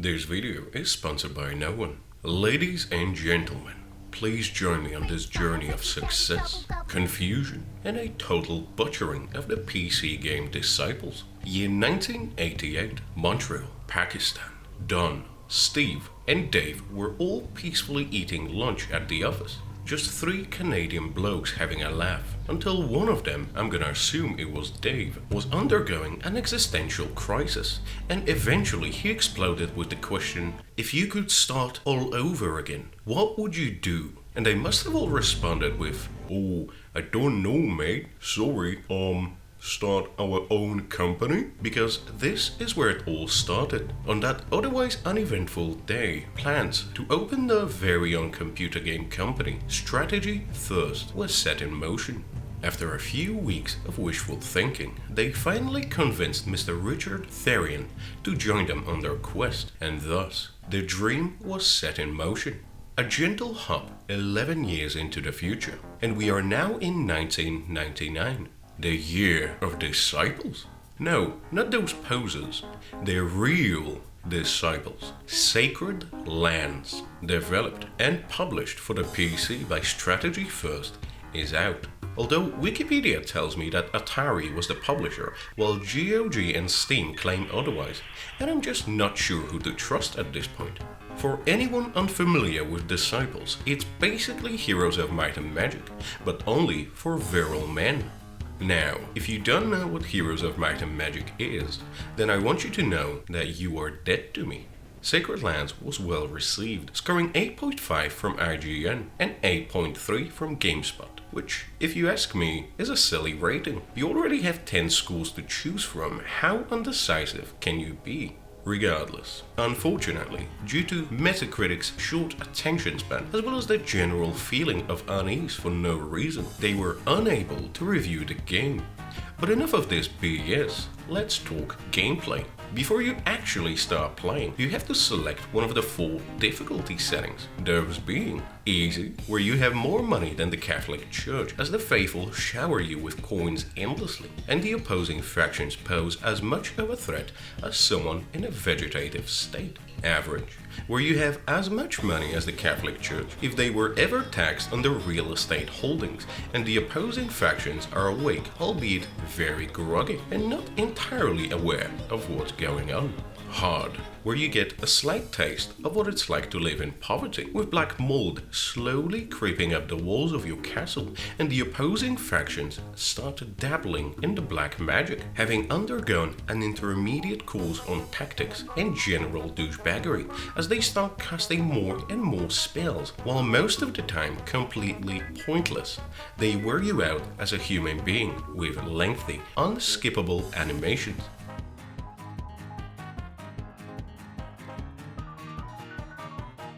This video is sponsored by no one. Ladies and gentlemen, please join me on this journey of success, confusion, and a total butchering of the PC game Disciples. Year 1988, Montreal, Pakistan. Don, Steve, and Dave were all peacefully eating lunch at the office. Just three Canadian blokes having a laugh, until one of them, I'm gonna assume it was Dave, was undergoing an existential crisis, and eventually he exploded with the question, if you could start all over again, what would you do? And they must have all responded with, oh, I don't know, mate, sorry, start our own company? Because this is where it all started. On that otherwise uneventful day, plans to open their very own computer game company, Strategy First, was set in motion. After a few weeks of wishful thinking, they finally convinced Mr. Richard Therian to join them on their quest, and thus, the dream was set in motion. A gentle hop 11 years into the future, and we are now in 1999. The year of disciples? No, not those posers. The real disciples. Sacred Lands, developed and published for the PC by Strategy First, is out. Although Wikipedia tells me that Atari was the publisher, while GOG and Steam claim otherwise, and I'm just not sure who to trust at this point. For anyone unfamiliar with Disciples, it's basically Heroes of Might and Magic, but only for virile men. Now, if you don't know what Heroes of Might and Magic is, then I want you to know that you are dead to me. Sacred Lands was well received, scoring 8.5 from IGN and 8.3 from GameSpot, which, if you ask me, is a silly rating. You already have 10 schools to choose from, how undecisive can you be? Regardless, unfortunately, due to Metacritic's short attention span, as well as the general feeling of unease for no reason, they were unable to review the game. But enough of this BS, let's talk gameplay. Before you actually start playing, you have to select one of the 4 difficulty settings, those being easy, where you have more money than the Catholic Church as the faithful shower you with coins endlessly, and the opposing factions pose as much of a threat as someone in a vegetative state. Average, where you have as much money as the Catholic Church if they were ever taxed on their real estate holdings, and the opposing factions are awake, albeit very groggy, and not entirely aware of what's going on. Hard, where you get a slight taste of what it's like to live in poverty, with black mold slowly creeping up the walls of your castle, and the opposing factions start dabbling in the black magic, having undergone an intermediate course on tactics and general douchebaggery, as they start casting more and more spells, while most of the time completely pointless. They wear you out as a human being, with lengthy, unskippable animations.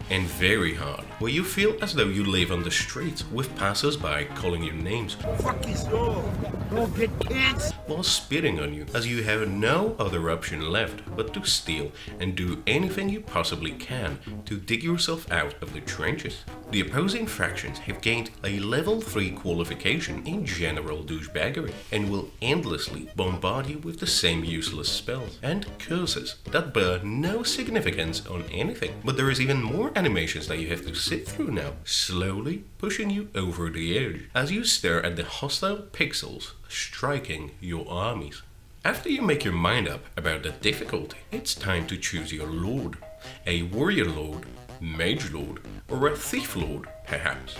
And very hard, where you feel as though you live on the streets with passers-by calling you names. Fuck you, go get kids! While spitting on you, as you have no other option left but to steal and do anything you possibly can to dig yourself out of the trenches. The opposing factions have gained a level 3 qualification in general douchebaggery and will endlessly bombard you with the same useless spells and curses that bear no significance on anything. But there is even more animations that you have to sit through now, slowly pushing you over the edge as you stare at the hostile pixels striking your armies. After you make your mind up about the difficulty, it's time to choose your lord. A warrior lord, mage lord, or a thief lord, perhaps.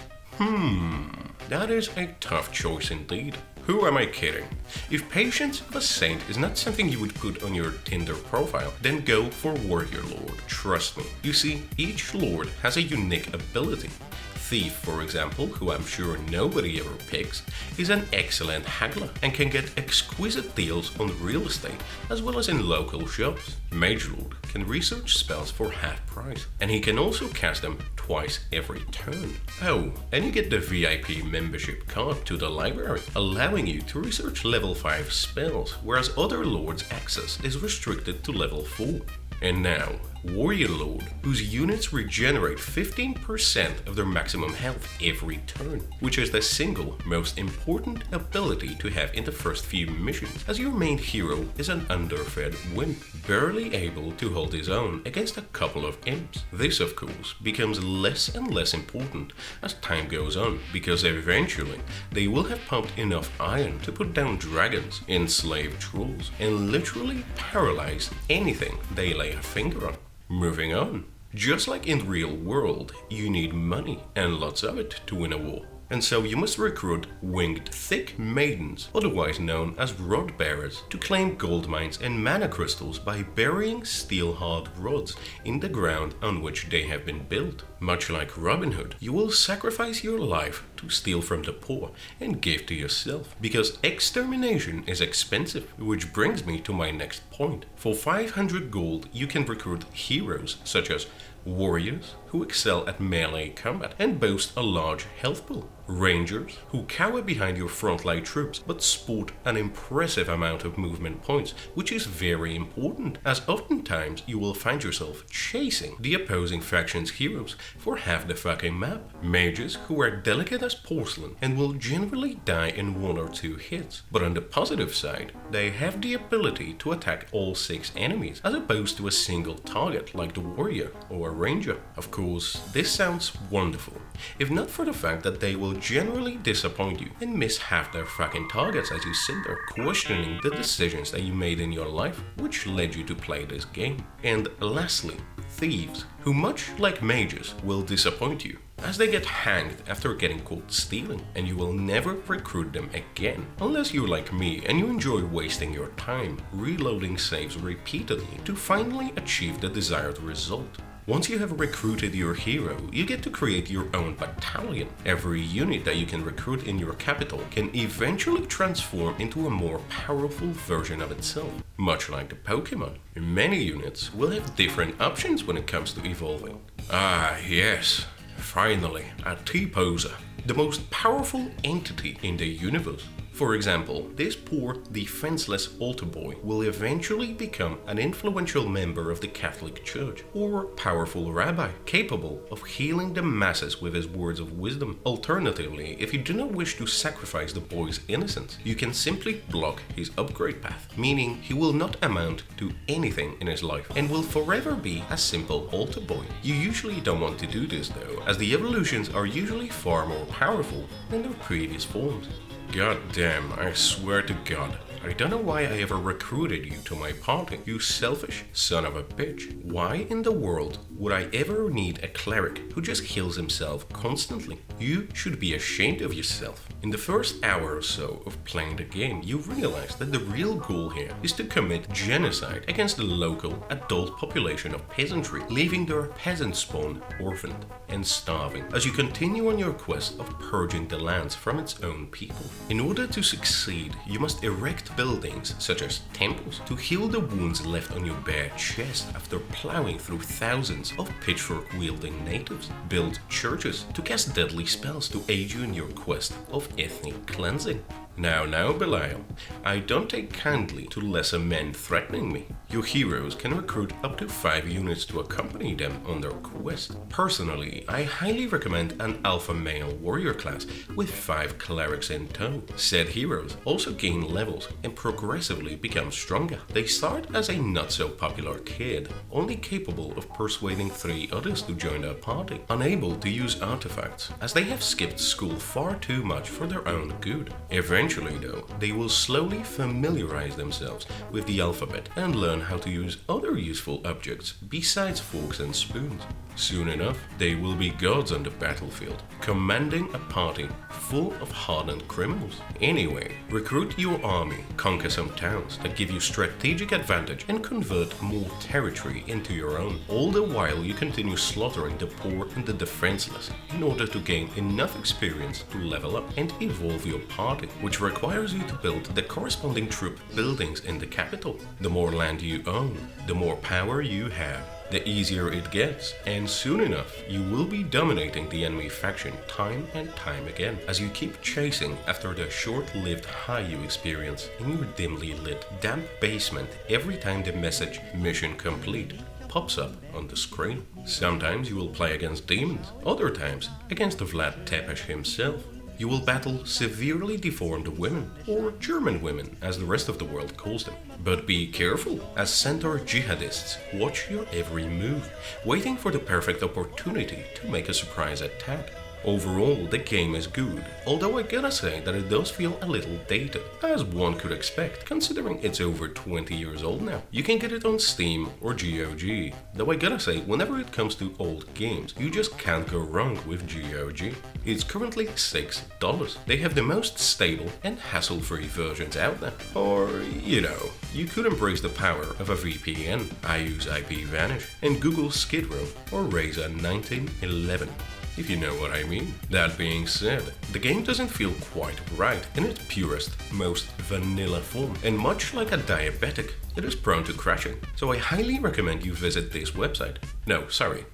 That is a tough choice indeed. Who am I kidding? If Patience of a Saint is not something you would put on your Tinder profile, then go for Warrior Lord, trust me. You see, each lord has a unique ability. Thief, for example, who I'm sure nobody ever picks, is an excellent haggler and can get exquisite deals on real estate as well as in local shops. Mage Lord can research spells for half price, and he can also cast them twice every turn. Oh, and you get the VIP membership card to the library, allowing you to research level 5 spells, whereas other lords' access is restricted to level 4. And now, Warrior Lord, whose units regenerate 15% of their maximum health every turn, which is the single most important ability to have in the first few missions, as your main hero is an underfed wimp, barely able to hold his own against a couple of imps. This, of course, becomes less and less important as time goes on, because eventually they will have pumped enough iron to put down dragons, enslave trolls, and literally paralyze anything they lay a finger on. Moving on. Just like in the real world, you need money, and lots of it, to win a war. And so you must recruit winged thick maidens, otherwise known as rod bearers, to claim gold mines and mana crystals by burying steel-hard rods in the ground on which they have been built. Much like Robin Hood, you will sacrifice your life to steal from the poor and give to yourself, because extermination is expensive, which brings me to my next point. For 500 gold, you can recruit heroes such as warriors, who excel at melee combat and boast a large health pool. Rangers, who cower behind your frontline troops but sport an impressive amount of movement points, which is very important, as oftentimes you will find yourself chasing the opposing faction's heroes for half the fucking map. Mages, who are delicate as porcelain and will generally die in 1 or 2 hits, but on the positive side, they have the ability to attack all 6 enemies, as opposed to a single target like the warrior or a ranger. Of course, this sounds wonderful, if not for the fact that they will generally disappoint you and miss half their fucking targets as you sit there questioning the decisions that you made in your life which led you to play this game. And lastly, thieves, who much like mages will disappoint you, as they get hanged after getting caught stealing, and you will never recruit them again, unless you're like me and you enjoy wasting your time reloading saves repeatedly to finally achieve the desired result. Once you have recruited your hero, you get to create your own battalion. Every unit that you can recruit in your capital can eventually transform into a more powerful version of itself, much like the Pokemon. Many units will have different options when it comes to evolving. Ah, yes. Finally, a T-poser, the most powerful entity in the universe. For example, this poor, defenseless altar boy will eventually become an influential member of the Catholic Church, or powerful rabbi, capable of healing the masses with his words of wisdom. Alternatively, if you do not wish to sacrifice the boy's innocence, you can simply block his upgrade path, meaning he will not amount to anything in his life, and will forever be a simple altar boy. You usually don't want to do this though, as the evolutions are usually far more powerful than their previous forms. God damn, I swear to God, I don't know why I ever recruited you to my party, you selfish son of a bitch. Why in the world would I ever need a cleric who just heals himself constantly? You should be ashamed of yourself. In the first hour or so of playing the game, you realize that the real goal here is to commit genocide against the local adult population of peasantry, leaving their peasant spawn orphaned and starving, as you continue on your quest of purging the lands from its own people. In order to succeed, you must erect buildings such as temples to heal the wounds left on your bare chest after plowing through thousands of pitchfork-wielding natives, build churches to cast deadly spells to aid you in your quest of ethnic cleansing. Now, Belial, I don't take kindly to lesser men threatening me. Your heroes can recruit up to 5 units to accompany them on their quest. Personally, I highly recommend an alpha male warrior class with 5 clerics in tow. Said heroes also gain levels and progressively become stronger. They start as a not-so-popular kid, only capable of persuading 3 others to join their party, unable to use artifacts, as they have skipped school far too much for their own good. Eventually, though, they will slowly familiarize themselves with the alphabet and learn how to use other useful objects besides forks and spoons. Soon enough, they will be gods on the battlefield, commanding a party full of hardened criminals. Anyway, recruit your army, conquer some towns that give you strategic advantage, and convert more territory into your own. All the while you continue slaughtering the poor and the defenseless in order to gain enough experience to level up and evolve your party, which requires you to build the corresponding troop buildings in the capital. The more land you own, the more power you have. The easier it gets, and soon enough you will be dominating the enemy faction time and time again, as you keep chasing after the short-lived high you experience in your dimly lit, damp basement every time the message "Mission complete" pops up on the screen. Sometimes you will play against demons, other times against Vlad Tepes himself. You will battle severely deformed women, or German women as the rest of the world calls them. But be careful, as centaur jihadists watch your every move, waiting for the perfect opportunity to make a surprise attack. Overall, the game is good, although I gotta say that it does feel a little dated, as one could expect, considering it's over 20 years old now. You can get it on Steam or GOG, though I gotta say, whenever it comes to old games, you just can't go wrong with GOG. It's currently $6. They have the most stable and hassle-free versions out there. Or, you know, you could embrace the power of a VPN. I use IPVanish, and Google Skid Row or Razer 1911. If you know what I mean. That being said, the game doesn't feel quite right in its purest, most vanilla form, and much like a diabetic, it is prone to crashing. So I highly recommend you visit this website. No, sorry,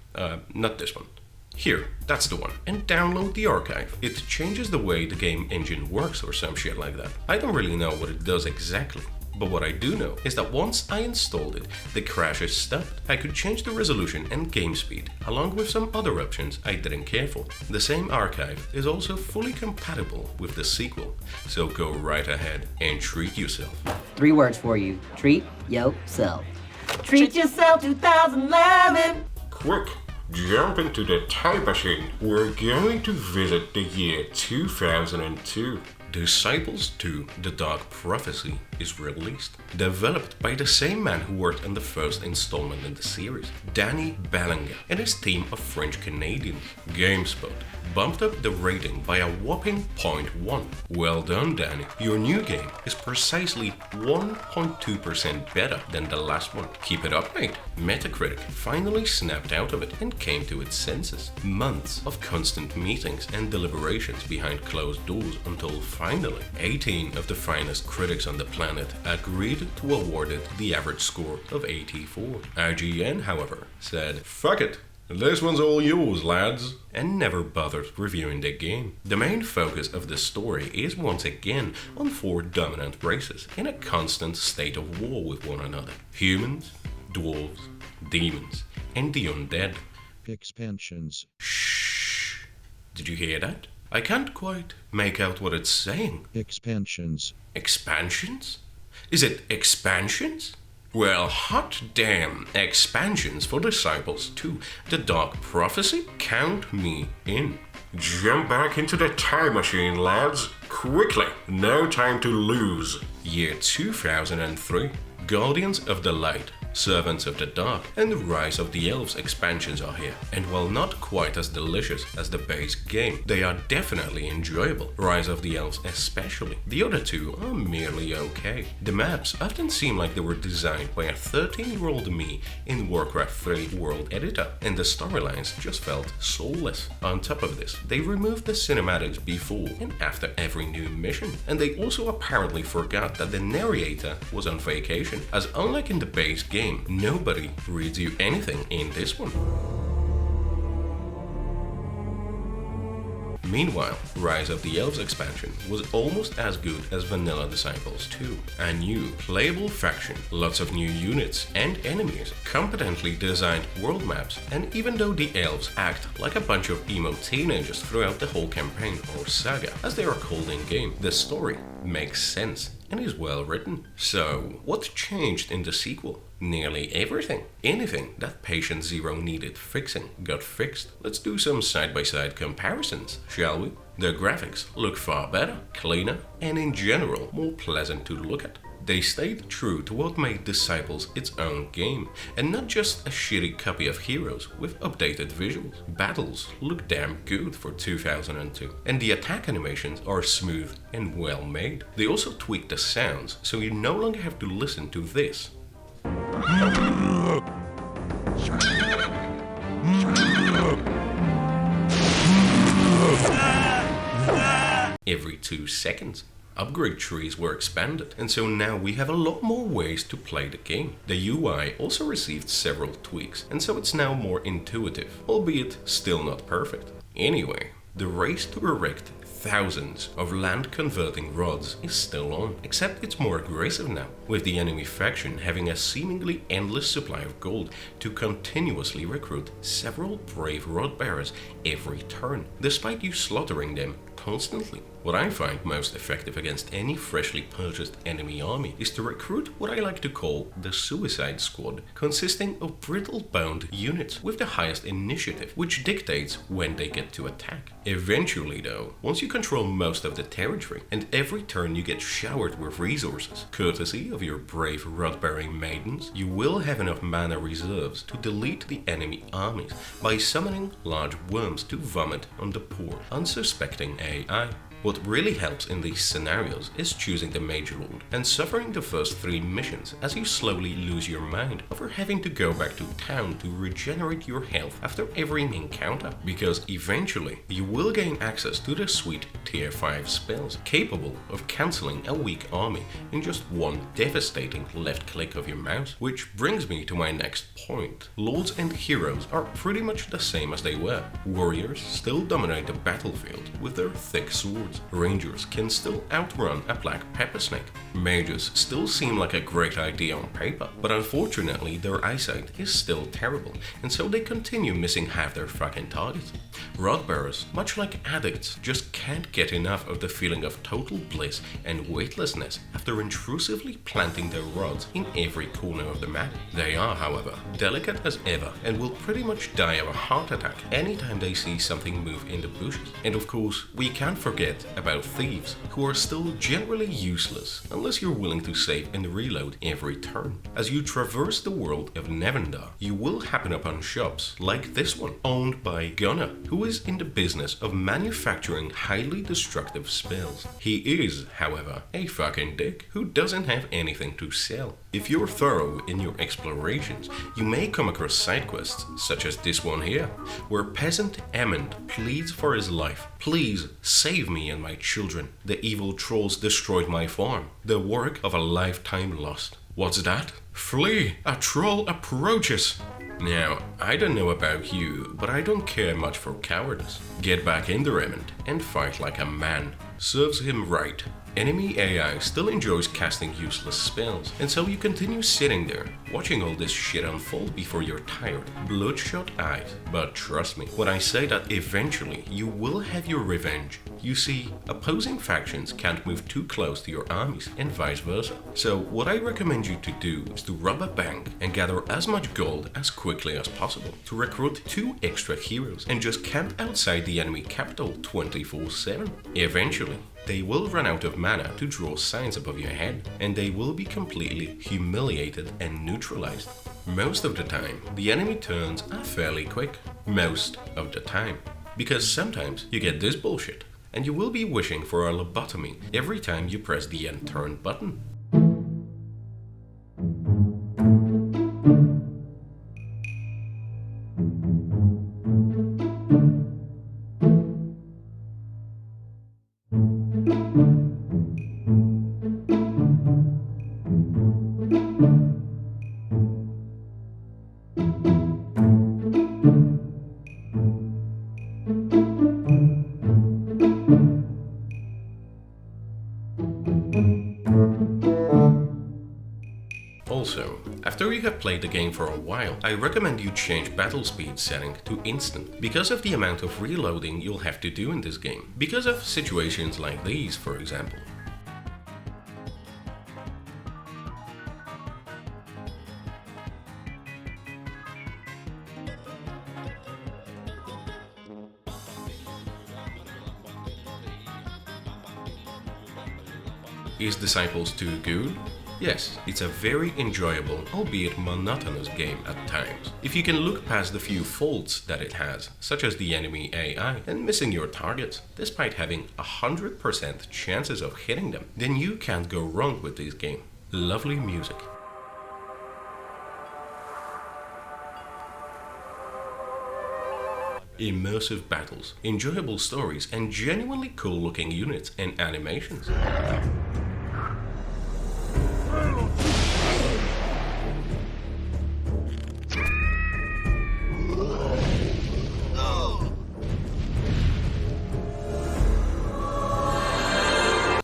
not this one. Here, that's the one, and download the archive. It changes the way the game engine works or some shit like that. I don't really know what it does exactly. But what I do know is that once I installed it, the crashes stopped. I could change the resolution and game speed, along with some other options I didn't care for. The same archive is also fully compatible with the sequel, so go right ahead and treat yourself. 3 words for you. Treat yourself. Treat yourself 2011! Quick, jump into the time machine. We're going to visit the year 2002. Disciples 2: The Dark Prophecy is released, developed by the same man who worked on the first installment in the series, Danny Ballinger, and his team of French Canadians. GameSpot bumped up the rating by a whopping 0.1. Well done, Danny. Your new game is precisely 1.2% better than the last one. Keep it up, mate. Metacritic finally snapped out of it and came to its senses. Months of constant meetings and deliberations behind closed doors until finally 18 of the finest critics on the planet agreed to award it the average score of 84. IGN, however, said, "Fuck it. This one's all yours, lads," and never bothered reviewing the game. The main focus of the story is once again on 4 dominant races in a constant state of war with one another. Humans, dwarves, demons, and the undead. Expansions. Shh. Did you hear that? I can't quite make out what it's saying. Expansions. Expansions? Is it expansions? Well, hot damn, expansions for Disciples 2: The Dark Prophecy? Count me in. Jump back into the time machine, lads. Quickly, no time to lose. Year 2003. Guardians of the Light, Servants of the Dark, and Rise of the Elves expansions are here, and while not quite as delicious as the base game, they are definitely enjoyable, Rise of the Elves especially. The other two are merely okay. The maps often seem like they were designed by a 13-year-old me in Warcraft 3 World Editor, and the storylines just felt soulless. On top of this, they removed the cinematics before and after every new mission, and they also apparently forgot that the narrator was on vacation, as unlike in the base game, nobody reads you anything in this one. Meanwhile, Rise of the Elves expansion was almost as good as Vanilla Disciples 2. A new, playable faction, lots of new units and enemies, competently designed world maps, and even though the elves act like a bunch of emo teenagers throughout the whole campaign or saga, as they are called in-game, the story makes sense and is well written. So, what changed in the sequel? Nearly everything. Anything that Patient Zero needed fixing got fixed. Let's do some side-by-side comparisons, shall we? The graphics look far better, cleaner, and in general more pleasant to look at. They stayed true to what made Disciples its own game, and not just a shitty copy of Heroes with updated visuals. Battles look damn good for 2002, and the attack animations are smooth and well made. They also tweaked the sounds, so you no longer have to listen to this every 2 seconds. Upgrade trees were expanded, and so now we have a lot more ways to play the game. The UI also received several tweaks, and so it's now more intuitive, albeit still not perfect. Anyway, the race to erect thousands of land converting rods is still on, except it's more aggressive now, with the enemy faction having a seemingly endless supply of gold to continuously recruit several brave rod bearers every turn, despite you slaughtering them constantly. What I find most effective against any freshly purchased enemy army is to recruit what I like to call the Suicide Squad, consisting of brittle-boned units with the highest initiative, which dictates when they get to attack. Eventually though, once you control most of the territory, and every turn you get showered with resources, courtesy of your brave rod-bearing maidens, you will have enough mana reserves to delete the enemy armies by summoning large worms to vomit on the poor, unsuspecting AI. What really helps in these scenarios is choosing the Major Lord and suffering the first 3 missions as you slowly lose your mind over having to go back to town to regenerate your health after every encounter, because eventually you will gain access to the sweet tier 5 spells capable of cancelling a weak army in just one devastating left click of your mouse. Which brings me to my next point. Lords and heroes are pretty much the same as they were. Warriors still dominate the battlefield with their thick swords. Rangers can still outrun a black pepper snake. Mages still seem like a great idea on paper, but unfortunately their eyesight is still terrible, and so they continue missing half their fucking targets. Rod bearers, much like addicts, just can't get enough of the feeling of total bliss and weightlessness after intrusively planting their rods in every corner of the map. They are, however, delicate as ever and will pretty much die of a heart attack anytime they see something move in the bushes. And of course, we can't forget about thieves, who are still generally useless unless you're willing to save and reload every turn. As you traverse the world of Nevendar, you will happen upon shops like this one, owned by Gunnar, who is in the business of manufacturing highly destructive spells. He is, however, a fucking dick who doesn't have anything to sell. If you're thorough in your explorations, you may come across side quests such as this one here, where peasant Emmond pleads for his life. Please save me and my children. The evil trolls destroyed my farm. The work of a lifetime lost. What's that? Flee! A troll approaches! Now, I don't know about you, but I don't care much for cowardice. Get back in there, Emmond, and fight like a man. Serves him right. Enemy AI still enjoys casting useless spells, and so you continue sitting there, watching all this shit unfold before your tired, bloodshot eyes. But trust me when I say that eventually you will have your revenge. You see, opposing factions can't move too close to your armies, and vice versa. So what I recommend you to do is to rob a bank and gather as much gold as quickly as possible, to recruit 2 extra heroes, and just camp outside the enemy capital 24/7. Eventually, they will run out of mana to draw signs above your head, and they will be completely humiliated and neutralized. Most of the time, the enemy turns are fairly quick. Most of the time. Because sometimes you get this bullshit, and you will be wishing for a lobotomy every time you press the end turn button. Also, after you have played the game for a while, I recommend you change battle speed setting to instant, because of the amount of reloading you'll have to do in this game, because of situations like these, for example. Is Disciples 2 good? Yes, it's a very enjoyable, albeit monotonous game at times. If you can look past the few faults that it has, such as the enemy AI and missing your targets, despite having 100% chances of hitting them, then you can't go wrong with this game. Lovely music. Immersive battles, enjoyable stories, and genuinely cool looking units and animations.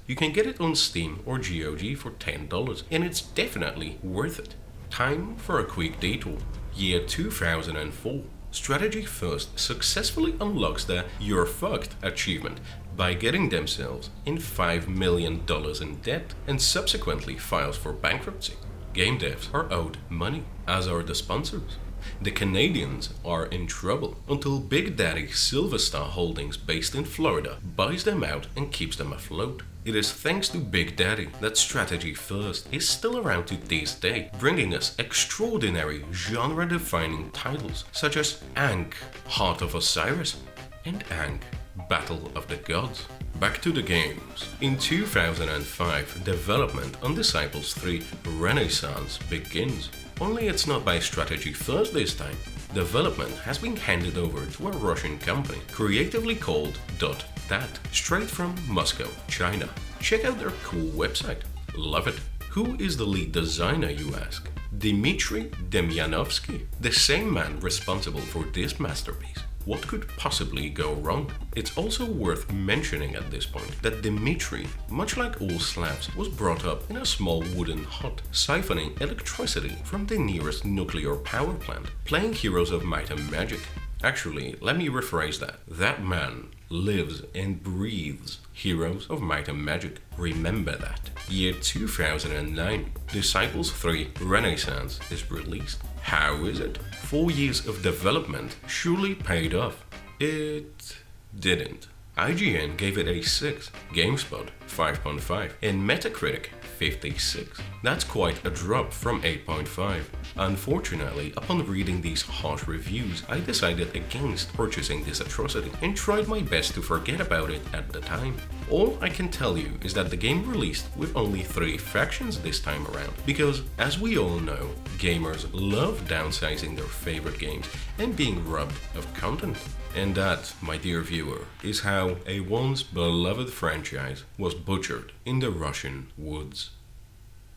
You can get it on Steam or GOG for $10, and it's definitely worth it. Time for a quick detour. Year 2004. Strategy First successfully unlocks the "You're fucked" achievement by getting themselves in $5 million in debt and subsequently files for bankruptcy. Game devs are owed money, as are the sponsors. The Canadians are in trouble until Big Daddy Silverstar Holdings, based in Florida, buys them out and keeps them afloat. It is thanks to Big Daddy that Strategy First is still around to this day, bringing us extraordinary genre-defining titles such as Ankh, Heart of Osiris, and Ankh, Battle of the Gods. Back to the games. In 2005, development on Disciples 3 Renaissance begins. Only it's not by Strategy First this time. Development has been handed over to a Russian company, creatively called .dat, straight from Moscow, China. Check out their cool website. Love it. Who is the lead designer, you ask? Dmitry Demyanovsky, the same man responsible for this masterpiece. What could possibly go wrong? It's also worth mentioning at this point that Dmitry, much like all Slavs, was brought up in a small wooden hut, siphoning electricity from the nearest nuclear power plant, playing Heroes of Might and Magic. Actually, let me rephrase that. That man lives and breathes Heroes of Might and Magic. Remember that. Year 2009, Disciples 3 Renaissance is released. How is it? 4 years of development surely paid off. It didn't. IGN gave it a 6, GameSpot 5.5, and Metacritic 56. That's quite a drop from 8.5. Unfortunately, upon reading these harsh reviews, I decided against purchasing this atrocity and tried my best to forget about it at the time. All I can tell you is that the game released with only 3 factions this time around, because as we all know, gamers love downsizing their favorite games and being robbed of content. And that, my dear viewer, is how a once beloved franchise was butchered in the Russian woods.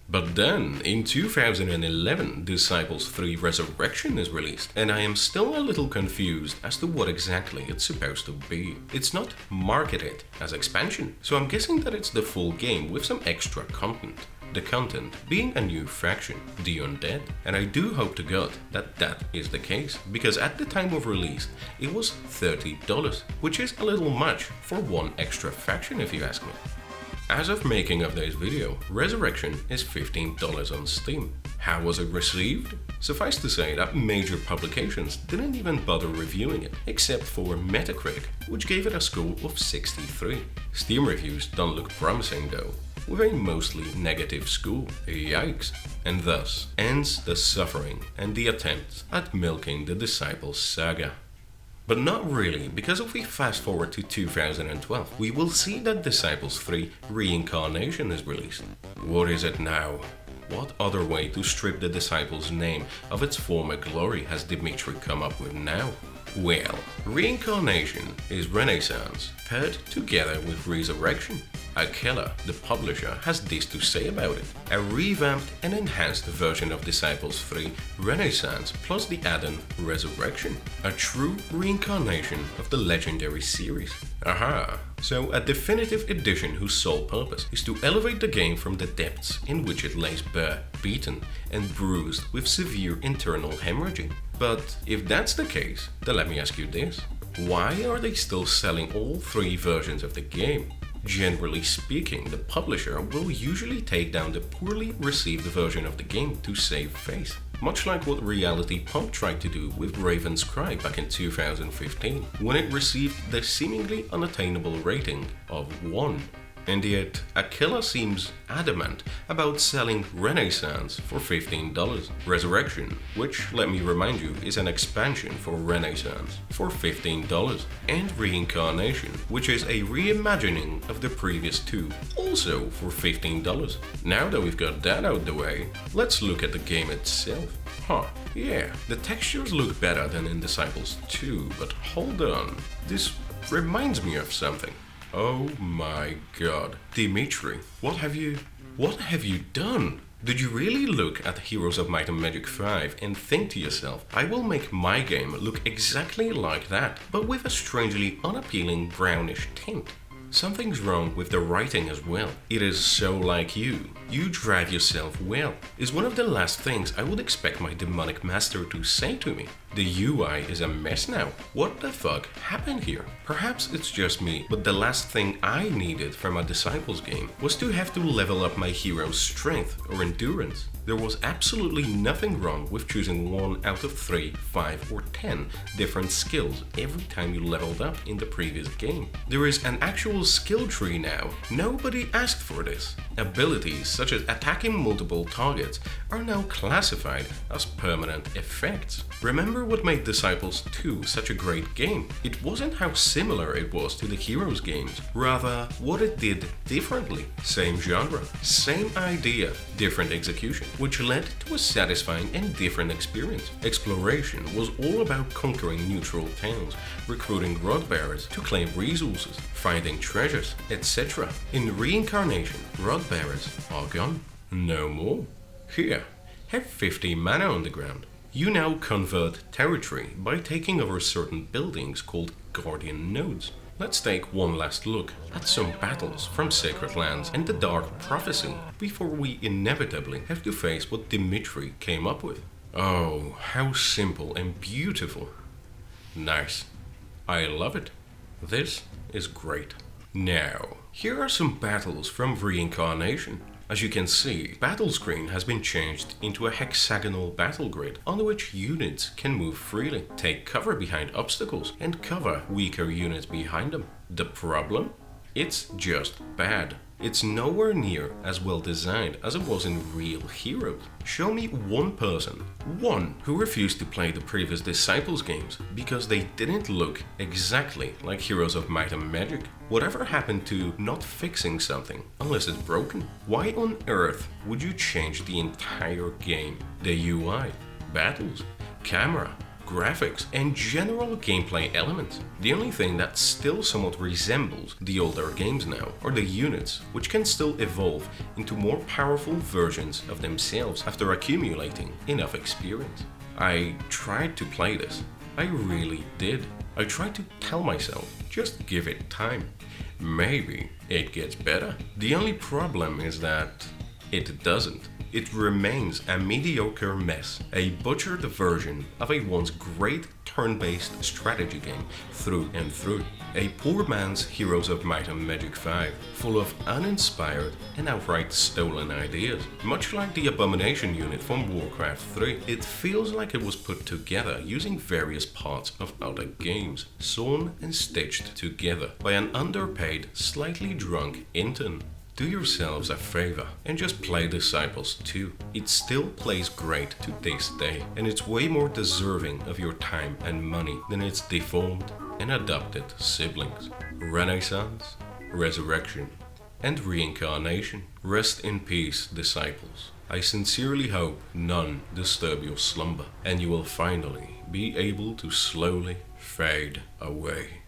But then, in 2011, Disciples 3 Resurrection is released, and I am still a little confused as to what exactly it's supposed to be. It's not marketed as expansion, so I'm guessing that it's the full game with some extra content. The content being a new faction, the Undead, and I do hope to God that that is the case, because at the time of release, it was $30, which is a little much for one extra faction if you ask me. As of making of this video, Resurrection is $15 on Steam. How was it received? Suffice to say that major publications didn't even bother reviewing it, except for Metacritic, which gave it a score of 63. Steam reviews don't look promising though, with a mostly negative score. Yikes. And thus ends the suffering and the attempts at milking the Disciples saga. But not really, because if we fast forward to 2012, we will see that Disciples 3 Reincarnation is released. What is it now? What other way to strip the Disciples' name of its former glory has Dmitry come up with now? Well, Reincarnation is Renaissance paired together with Resurrection. Akela, the publisher, has this to say about it: a revamped and enhanced version of Disciples 3 Renaissance plus the add-on Resurrection. A true reincarnation of the legendary series. Aha! So a definitive edition whose sole purpose is to elevate the game from the depths in which it lays bare, beaten and bruised with severe internal hemorrhaging. But if that's the case, then let me ask you this. Why are they still selling all 3 versions of the game? Generally speaking, the publisher will usually take down the poorly received version of the game to save face. Much like what Reality Pump tried to do with Raven's Cry back in 2015, when it received the seemingly unattainable rating of 1. And yet, Akela seems adamant about selling Renaissance for $15, Resurrection, which, let me remind you, is an expansion for Renaissance, for $15, and Reincarnation, which is a reimagining of the previous 2, also for $15. Now that we've got that out the way, let's look at the game itself. Yeah, the textures look better than in Disciples 2, but hold on, this reminds me of something. Oh my god. Dmitry, what have you done? Did you really look at Heroes of Might and Magic 5 and think to yourself, I will make my game look exactly like that, but with a strangely unappealing brownish tint? Something's wrong with the writing as well. It is so like you. You drive yourself well, is one of the last things I would expect my demonic master to say to me. The UI is a mess now. What the fuck happened here? Perhaps it's just me, but the last thing I needed from a Disciples game was to have to level up my hero's strength or endurance. There was absolutely nothing wrong with choosing 1 out of 3, 5 or 10 different skills every time you leveled up in the previous game. There is an actual skill tree now. Nobody asked for this. Abilities such as attacking multiple targets are now classified as permanent effects. Remember what made Disciples 2 such a great game? It wasn't how similar it was to the Heroes games, rather what it did differently. Same genre, same idea, different execution, which led to a satisfying and different experience. Exploration was all about conquering neutral towns, recruiting rod bearers to claim resources, finding treasures, etc. In Reincarnation, rod bearers are gone. No more. Here, have 50 mana on the ground. You now convert territory by taking over certain buildings called Guardian Nodes. Let's take one last look at some battles from Sacred Lands and the Dark Prophecy before we inevitably have to face what Dimitri came up with. Oh, how simple and beautiful. Nice. I love it. This is great. Now, here are some battles from Reincarnation. As you can see, battle screen has been changed into a hexagonal battle grid on which units can move freely, take cover behind obstacles, and cover weaker units behind them. The problem? It's just bad. It's nowhere near as well designed as it was in real Heroes. Show me one person, one, who refused to play the previous Disciples games because they didn't look exactly like Heroes of Might and Magic. Whatever happened to not fixing something unless it's broken? Why on earth would you change the entire game? The UI, battles, camera, graphics, and general gameplay elements. The only thing that still somewhat resembles the older games now are the units, which can still evolve into more powerful versions of themselves after accumulating enough experience. I tried to play this. I really did. I tried to tell myself, just give it time. Maybe it gets better. The only problem is that it doesn't. It remains a mediocre mess, a butchered version of a once great turn-based strategy game through and through. A poor man's Heroes of Might and Magic 5, full of uninspired and outright stolen ideas. Much like the Abomination unit from Warcraft 3, it feels like it was put together using various parts of other games, sewn and stitched together by an underpaid, slightly drunk intern. Do yourselves a favor and just play Disciples 2. It still plays great to this day, and it's way more deserving of your time and money than its deformed and adopted siblings. Renaissance, Resurrection, and Reincarnation. Rest in peace, Disciples. I sincerely hope none disturb your slumber, and you will finally be able to slowly fade away.